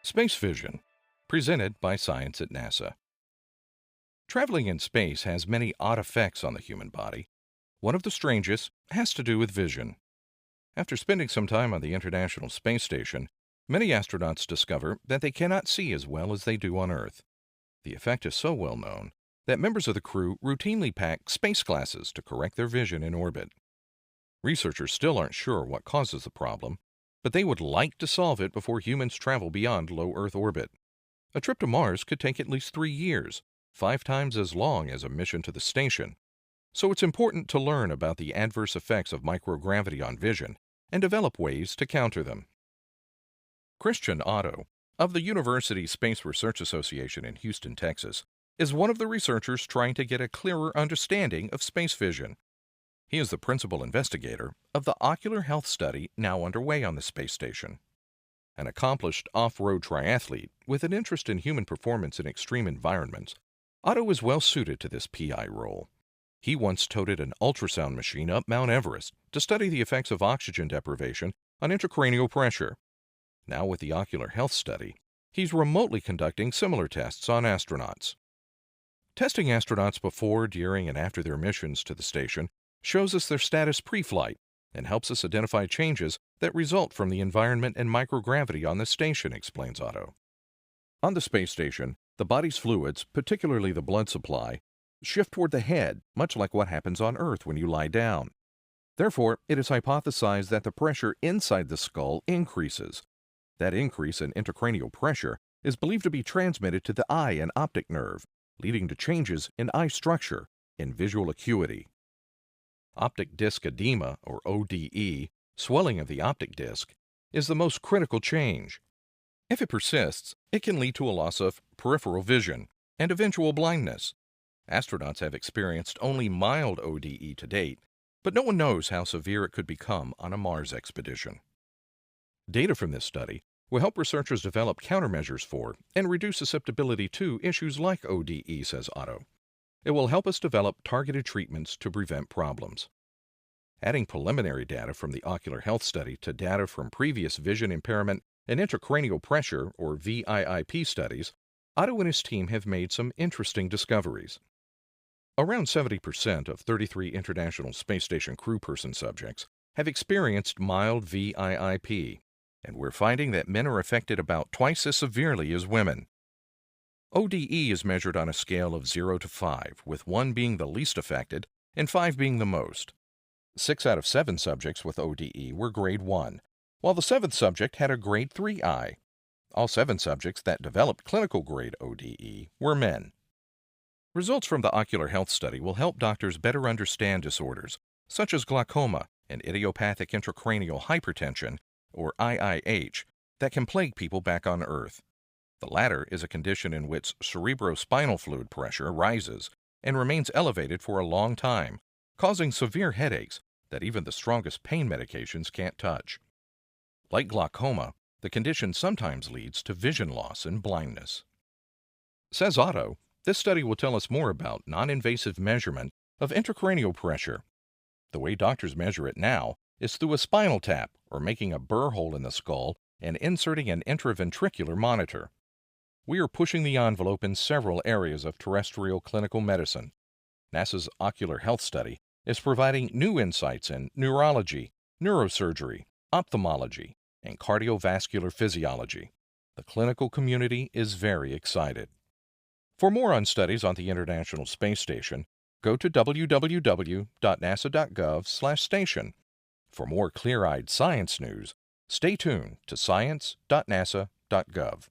Space Vision, presented by Science at NASA. Traveling in space has many odd effects on the human body. One of the strangest has to do with vision. After spending some time on the International Space Station, many astronauts discover that they cannot see as well as they do on Earth. The effect is so well known that members of the crew routinely pack space glasses to correct their vision in orbit. Researchers still aren't sure what causes the problem, but they would like to solve it before humans travel beyond low Earth orbit. A trip to Mars could take at least 3 years, 5 times as long as a mission to the station. So it's important to learn about the adverse effects of microgravity on vision and develop ways to counter them. Christian Otto, of the University Space Research Association in Houston, Texas, is one of the researchers trying to get a clearer understanding of space vision. He is the principal investigator of the Ocular health study now underway on the space station. An accomplished off-road triathlete with an interest in human performance in extreme environments, Otto is well suited to this PI role. He once toted an ultrasound machine up Mount Everest to study the effects of oxygen deprivation on intracranial pressure. Now with the Ocular health study, he's remotely conducting similar tests on astronauts. Testing astronauts before, during, and after their missions to the station shows us their status pre-flight and helps us identify changes that result from the environment and microgravity on the station, explains Otto. On the space station, the body's fluids, particularly the blood supply, shift toward the head, much like what happens on Earth when you lie down. Therefore, it is hypothesized that the pressure inside the skull increases. That increase in intracranial pressure is believed to be transmitted to the eye and optic nerve, leading to changes in eye structure and visual acuity. Optic disc edema, or ODE, swelling of the optic disc, is the most critical change. If it persists, it can lead to a loss of peripheral vision and eventual blindness. Astronauts have experienced only mild ODE to date, but no one knows how severe it could become on a Mars expedition. Data from this study will help researchers develop countermeasures for and reduce susceptibility to issues like ODE, says Otto. It will help us develop targeted treatments to prevent problems. Adding preliminary data from the Ocular health study to data from previous vision impairment and intracranial pressure, or VIIP studies, Otto and his team have made some interesting discoveries. Around 70% of 33 International Space Station crew person subjects have experienced mild VIIP, and we're finding that men are affected about twice as severely as women. ODE is measured on a scale of 0 to 5, with 1 being the least affected and 5 being the most. 6 out of 7 subjects with ODE were grade 1, while the 7th subject had a grade 3 eye. All 7 subjects that developed clinical grade ODE were men. Results from the Ocular health study will help doctors better understand disorders such as glaucoma and idiopathic intracranial hypertension, or IIH, that can plague people back on Earth. The latter is a condition in which cerebrospinal fluid pressure rises and remains elevated for a long time, causing severe headaches that even the strongest pain medications can't touch. Like glaucoma, the condition sometimes leads to vision loss and blindness. Says Otto, this study will tell us more about non-invasive measurement of intracranial pressure. The way doctors measure it now is through a spinal tap or making a burr hole in the skull and inserting an intraventricular monitor. We are pushing the envelope in several areas of terrestrial clinical medicine. NASA's Ocular health study is providing new insights in neurology, neurosurgery, ophthalmology, and cardiovascular physiology. The clinical community is very excited. For more on studies on the International Space Station, go to www.nasa.gov/station. For more clear-eyed science news, stay tuned to science.nasa.gov.